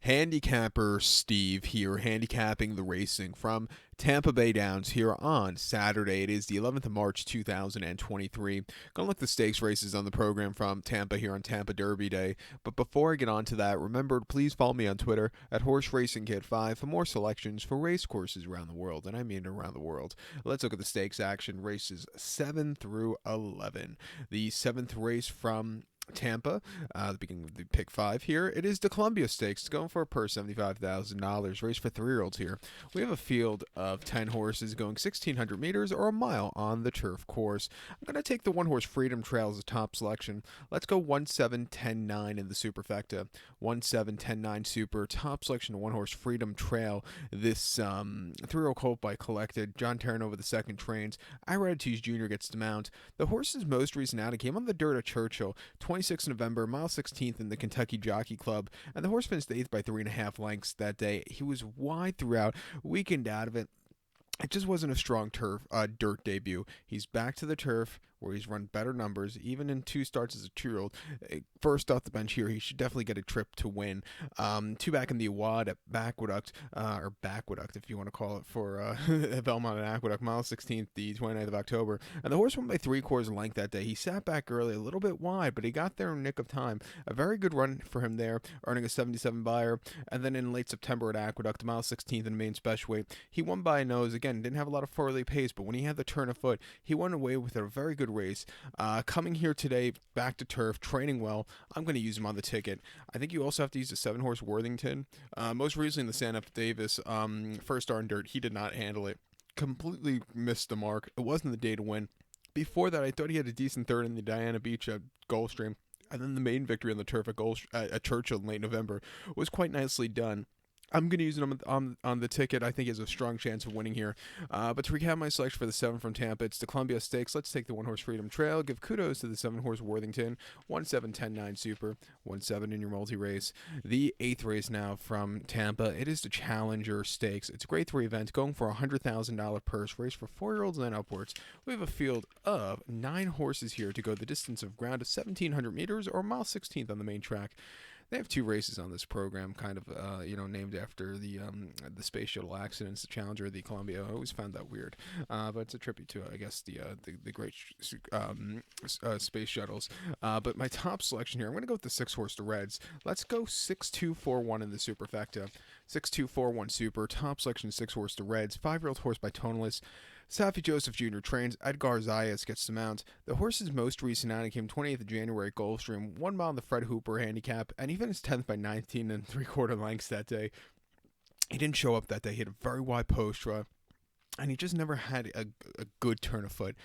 Handicapper Steve here, handicapping the racing from Tampa Bay Downs here on Saturday. It is the 11th of March, 2023. Gonna look at the stakes races on the program from Tampa here on Tampa Derby Day. But before I get on to that, remember, please follow me on Twitter at HorseRacingKid5 for more selections for race courses around the world, and I mean around the world. Let's look at the stakes action, races 7 through 11. The 7th race from Tampa, the beginning of the pick 5 here. It is the Columbia Stakes, going for a purse $75,000. Race for 3-year-olds here. We have a field of 10 horses going 1,600 meters or a mile on the turf course. I'm going to take the one horse Freedom Trail as a top selection. Let's go 1-7-10-9 in the superfecta. 1-7-10-9 super, top selection of one horse Freedom Trail. This 3-year-old colt by Collected. John Terranova the second trains. Irides Jr. gets the mount. The horse's most recent outing came on the dirt at Churchill. 26th November, mile 16th in the Kentucky Jockey Club, and the horse finished 8th by 3.5 lengths that day. He was wide throughout, weakened out of it. It just wasn't a strong dirt debut. He's back to the turf where he's run better numbers, even in 2 starts as a 2-year-old. First off the bench here, he should definitely get a trip to win. 2 back in the Awad at Aqueduct, or Backwaduct if you want to call it, for Belmont and Aqueduct, mile 16th, the 29th of October. And the horse won by 3/4 length that day. He sat back early, a little bit wide, but he got there in nick of time. A very good run for him there, earning a 77 buyer. And then in late September at Aqueduct, mile 16th in the main special weight, he won by a nose. Again, didn't have a lot of early pace, but when he had the turn of foot, he went away with a very good race. Coming here today, back to turf, training well. I'm going to use him on the ticket. I think you also have to use the 7-horse Worthington. Most recently in the Santa Fe Davis, first star in dirt, he did not handle it. Completely missed the mark. It wasn't the day to win. Before that, I thought he had a decent third in the Diana Beach at Gulfstream. And then the main victory on the turf at Churchill in late November was quite nicely done. I'm going to use him on the ticket. I think he has a strong chance of winning here. But to recap my selection for the 7 from Tampa, it's the Columbia Stakes. Let's take the 1-horse Freedom Trail. Give kudos to the 7-horse Worthington. 1-7-10-9 super. 1-7 in your multi-race. The 8th race now from Tampa. It is the Challenger Stakes. It's a grade 3 event going for a $100,000 purse. Race for 4-year-olds and then upwards. We have a field of 9 horses here to go the distance of ground of 1,700 meters or mile 16th on the main track. They have 2 races on this program, kind of, named after the space shuttle accidents, the Challenger, the Columbia. I always found that weird, but it's a tribute to, I guess, the great space shuttles. But my top selection here, I'm going to go with the 6-horse, the Reds. Let's go 6-2-4-1 in the superfecta. 6-2-4-1 super, top selection 6-horse, the Reds. 5-year-old horse by Toneless. Safi Joseph Jr. trains. Edgar Zayas gets the mount. The horse's most recent outing came 28th of January at Gulfstream. 1 mile in the Fred Hooper handicap, and he finished 10th by 19 3/4 lengths that day. He didn't show up that day. He had a very wide post draw, and he just never had a good turn of foot.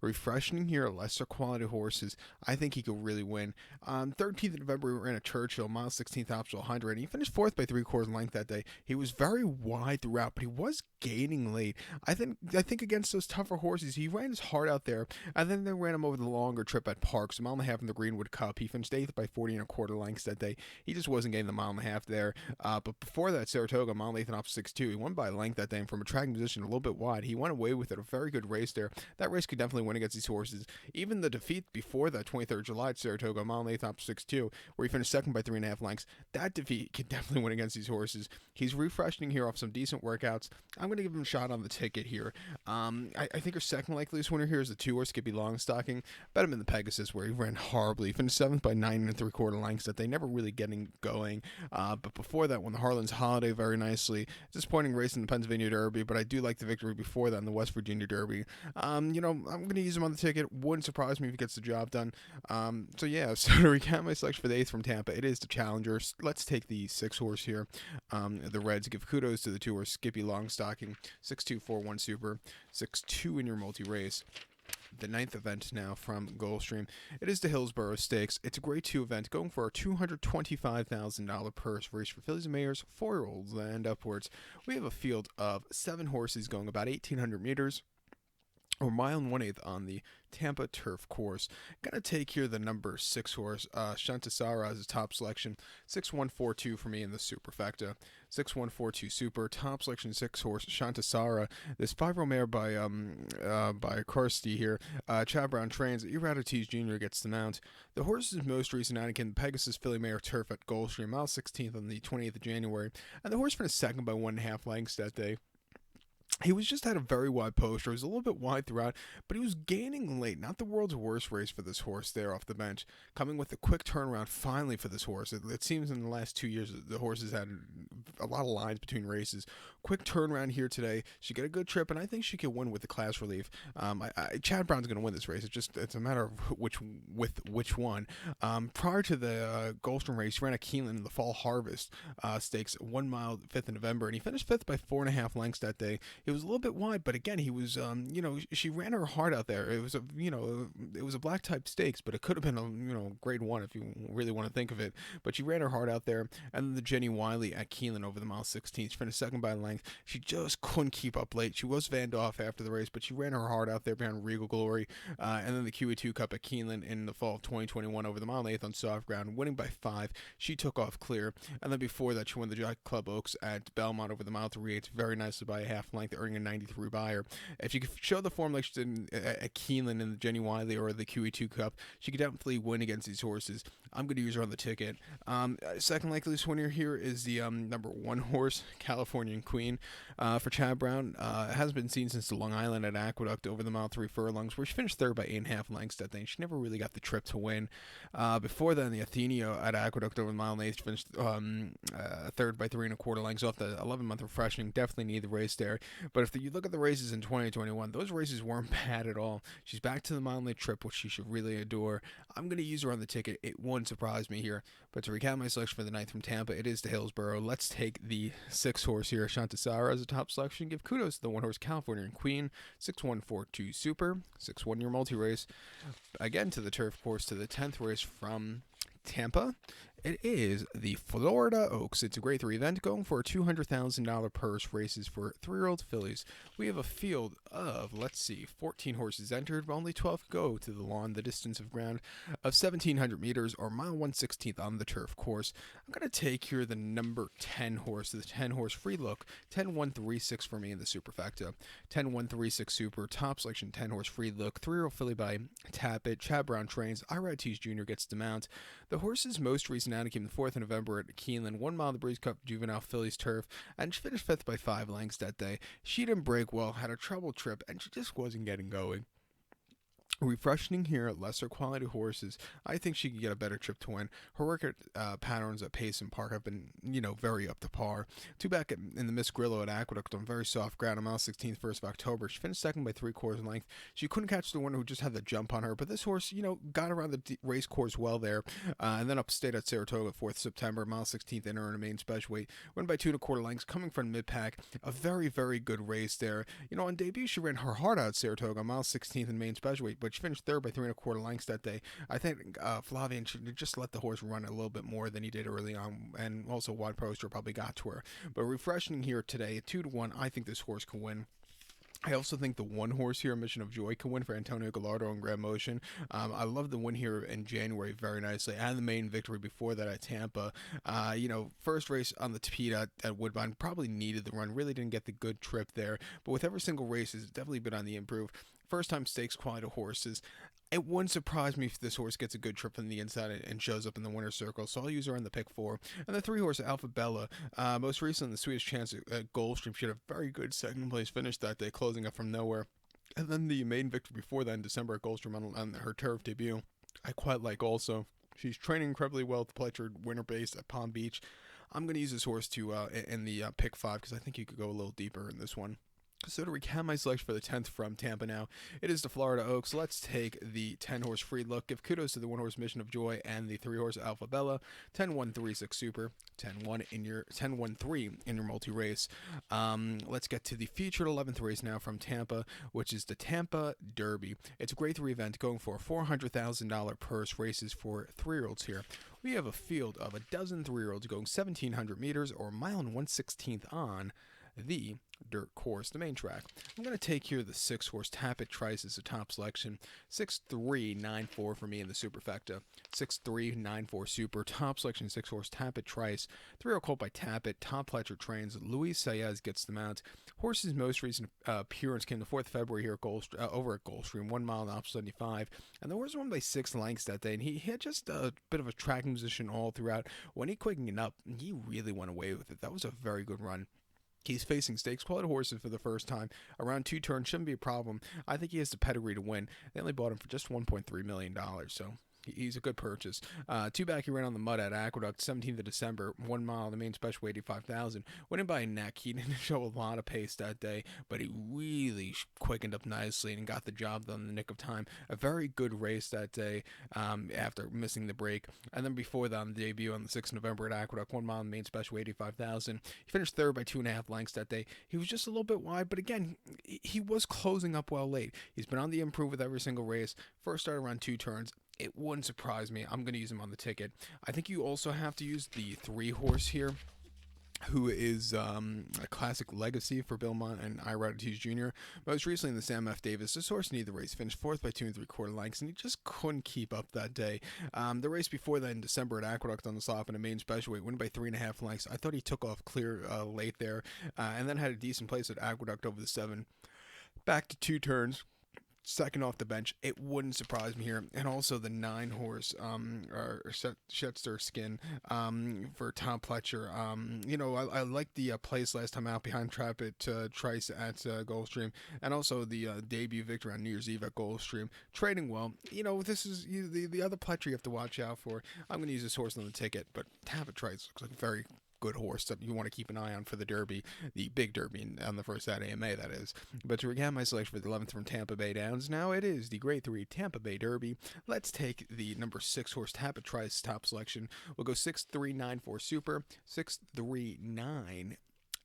Refreshing here, lesser quality horses. I think he could really win. 13th of November, we ran at Churchill, mile 16th, optional 100, and he finished 4th by 3/4 length that day. He was very wide throughout, but he was gaining late. I think against those tougher horses, he ran his heart out there, and then they ran him over the longer trip at Parks, a mile and a half in the Greenwood Cup. He finished 8th by 40 1/4 lengths that day. He just wasn't getting the mile and a half there. But before that, Saratoga, mile and 8th and off 6-2. He won by a length that day, and from a tracking position a little bit wide. He went away with it. A very good race there. That race could definitely win against these horses. Even the defeat before that 23rd of July at Saratoga, mile and 8th off 6-2, where he finished 2nd by 3.5 lengths. That defeat can definitely win against these horses. He's refreshing here off some decent workouts. I'm going to give him a shot on the ticket here. I think our second likeliest winner here is the 2-horse Skippy Longstocking. Bet him in the Pegasus, where he ran horribly. He finished 7th by 9 3/4 lengths that they never really getting going. But before that, won the Harlan's Holiday very nicely. Disappointing race in the Pennsylvania Derby, but I do like the victory before that in the West Virginia Derby. I'm going to use him on the ticket. Wouldn't surprise me if he gets the job done. So to recap my selection for the 8th from Tampa, it is the Challenger. Let's take the 6-horse here. The Reds. Give kudos to the 2-horse Skippy Longstocking. 6-2-4-1 super. 6-2 in your multi-race. The 9th event now from Gulfstream. It is the Hillsborough Stakes. It's a grade 2 event going for a $225,000 purse. Race for fillies and mares, 4-year-olds and upwards. We have a field of 7 horses going about 1,800 meters or mile and 1/8 on the Tampa turf course. Gonna take here the number 6 horse, Shantasara, as a top selection. 6142 for me in the superfecta. 6142 super, top selection 6 horse, Shantasara. This 5-year-old mare by Kirsty here. Chad Brown trains. Eradites Jr. gets the mount. The horse's most recent Anakin, Pegasus Filly Mare Turf at Gulfstream, mile 16th on the 28th of January. And the horse finished second by 1.5 lengths that day. He was just had a very wide poster. It was a little bit wide throughout, but he was gaining late. Not the world's worst race for this horse there off the bench. Coming with a quick turnaround finally for this horse. It seems in the last 2 years the horse has had a lot of lines between races. Quick turnaround here today. She got a good trip, and I think she could win with the class relief. Chad Brown's going to win this race. It's a matter of which one. Prior to the Gulfstream race, he ran a Keeneland in the Fall Harvest Stakes, 1 mile, 5th of November, and he finished 5th by 4.5 lengths that day. It was a little bit wide, but again, he was, she ran her heart out there. It was a black type stakes, but it could have been a, grade 1 if you really want to think of it. But she ran her heart out there. And then the Jenny Wiley at Keeneland over the mile 16. She finished second by a length. She just couldn't keep up late. She was vanned off after the race, but she ran her heart out there behind Regal Glory. And then the QE2 Cup at Keeneland in the fall of 2021 over the mile and 1/8 on soft ground, winning by 5. She took off clear. And then before that, she won the Jockey Club Oaks at Belmont over the mile 3/8 very nicely by a half length, earning a 93 buyer. If you could show the form like she did at Keeneland in the Jenny Wiley or the QE2 Cup, she could definitely win against these horses. I'm going to use her on the ticket. Second likeliest winner here is the number 1 horse, Californian Queen, for Chad Brown. It hasn't been seen since the Long Island at Aqueduct over the mile 3 furlongs, where she finished third by 8.5 lengths that day. She never really got the trip to win. Before then, the Athenia at Aqueduct over the mile and 1/8 finished third by 3.25 lengths off the 11-month refreshing. Definitely need the race there. But if you look at the races in 2021, those races weren't bad at all. She's back to the mile and 1/8 trip, which she should really adore. I'm going to use her on the ticket. It won't surprise me here. But to recap my selection for the night from Tampa, it is to Hillsborough. Let's take the 6 horse here, Shantasara, as a top selection. Give kudos to the 1 horse, Californian Queen, 6142 Super, 6-1 year multi-race. Again to the turf course, to the 10th race from Tampa. It is the Florida Oaks. It's a grade 3 event going for a $200,000 purse, races for 3-year-old fillies. We have a field of, 14 horses entered, but only 12 go to the lawn, the distance of ground of 1,700 meters or mile 1/16 on the turf course. I'm going to take here the number 10 horse, the 10 horse free look, 10-1-3-6 for me in the superfecta. 10-1-3-6 super, top selection 10 horse free look, 3-year-old filly by Tappet. Chad Brown trains. Eradites Jr. gets the mount. The horse's most recent outing came the 4th of November at Keeneland, 1 mile the Breeze Cup Juvenile Fillies Turf, and she finished 5th by 5 lengths that day. She didn't break well, had a trouble trip, and she just wasn't getting going. Refreshing here at lesser quality horses. I think she could get a better trip to win. Her work patterns at Pace and Park have been, very up to par. 2 back in the Miss Grillo at Aqueduct on very soft ground on mile 16th, 1st of October. She finished second by 3/4 length. She couldn't catch the winner who just had the jump on her, but this horse, got around the race course well there. And then upstate at Saratoga, 4th September, mile 16th inner and a main special weight. Went by 2.25 lengths, coming from mid-pack. A very, very good race there. On debut, she ran her heart out at Saratoga on mile 16th in main special weight, but she finished third by 3.25 lengths that day. I think Flavian should just let the horse run a little bit more than he did early on, and also wide poster probably got to her. But refreshing here today, 2-1, I think this horse can win. I also think the 1 horse here, Mission of Joy, can win for Antonio Gallardo and Grand Motion. I love the win here in January very nicely, and the main victory before that at Tampa. First race on the Tapeta at Woodbine, probably needed the run, really didn't get the good trip there, but with every single race, it's definitely been on the improve. First time stakes quality horses. It wouldn't surprise me if this horse gets a good trip from the inside and shows up in the winner's circle, so I'll use her on the pick 4. And the 3 horse, Alpha Bella, most recently the Swedish Chance at Gulfstream. She had a very good second place finish that day, closing up from nowhere. And then the main victory before that in December at Gulfstream on her turf debut, I quite like also. She's training incredibly well at the Pletcher Winter Base at Palm Beach. I'm going to use this horse in the pick 5 because I think you could go a little deeper in this one. So to recap my selection for the 10th from Tampa now, it is the Florida Oaks. Let's take the 10 horse free look. Give kudos to the 1 horse Mission of Joy and the 3 horse Alpha Bella. 10-1-3-6 super. 10-1-3 in your multi-race. Let's get to the featured 11th race now from Tampa, which is the Tampa Derby. It's a grade 3 event going for a $400,000 purse, races for 3-year-olds here. We have a field of a dozen 3-year-olds going 1,700 meters or a mile and 1/16 on the dirt course, the main track. I'm going to take here the 6-horse Tapit Trice as a top selection. 6-3-9-4 for me in the superfecta. 6-3-9-4 super. Top selection 6-horse Tapit Trice. 3-year colt by Tapit. Tom Pletcher trains. Luis Saez gets the mount. Horse's most recent appearance came the 4th of February here at over at Gulfstream. 1 mile and off 75. And the horse won by 6 lengths that day. And he had just a bit of a tracking position all throughout. When he quickened it up, he really went away with it. That was a very good run. He's facing stakes quality horses for the first time. Around 2 turns shouldn't be a problem. I think he has the pedigree to win. They only bought him for just $1.3 million, so he's a good purchase. 2 back, he ran on the mud at Aqueduct, 17th of December, 1 mile, the main special, 85,000. Winning by a neck. He didn't show a lot of pace that day, but he really quickened up nicely and got the job done in the nick of time. A very good race that day after missing the break. And then before that, on the debut on the 6th of November at Aqueduct, 1 mile, the main special, 85,000. He finished 3rd by 2.5 lengths that day. He was just a little bit wide, but again, he was closing up well late. He's been on the improve with every single race. First started around 2 turns. It wouldn't surprise me. I'm going to use him on the ticket. I think you also have to use the 3-horse here, who is a classic legacy for Bill Mont and Ira Ortiz Jr. Most recently in the Sam F. Davis, this horse needed the race, finished 4th by 2 3/4 lengths, and he just couldn't keep up that day. The race before that in December at Aqueduct on the slop in a main special weight, won by 3.5 lengths. I thought he took off clear late there, and then had a decent place at Aqueduct over the 7. Back to 2 turns. Second off the bench, it wouldn't surprise me here. And also the 9-horse Shetster Skin for Tom Pletcher. I like the place last time out behind Tapit Trice at Gulfstream, and also the debut victory on New Year's Eve at Gulfstream. Trading well. This is the other Pletcher you have to watch out for. I'm going to use this horse on the ticket, but Tapit Trice looks like a very good horse that you want to keep an eye on for the Derby, the big Derby on the first Saturday of May, that is. But to recap my selection for the 11th from Tampa Bay Downs, now it is the Grade 3 Tampa Bay Derby. Let's take the number 6 horse Tapit Trice top selection. We'll go 6-3-9-4 super, 6-3-9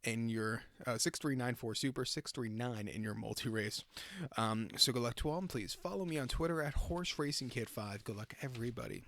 in your 6-3-9-4 super, 6-3-9 in your multi-race. So good luck to all, and please follow me on Twitter at HorseRacingKid5. Good luck, everybody.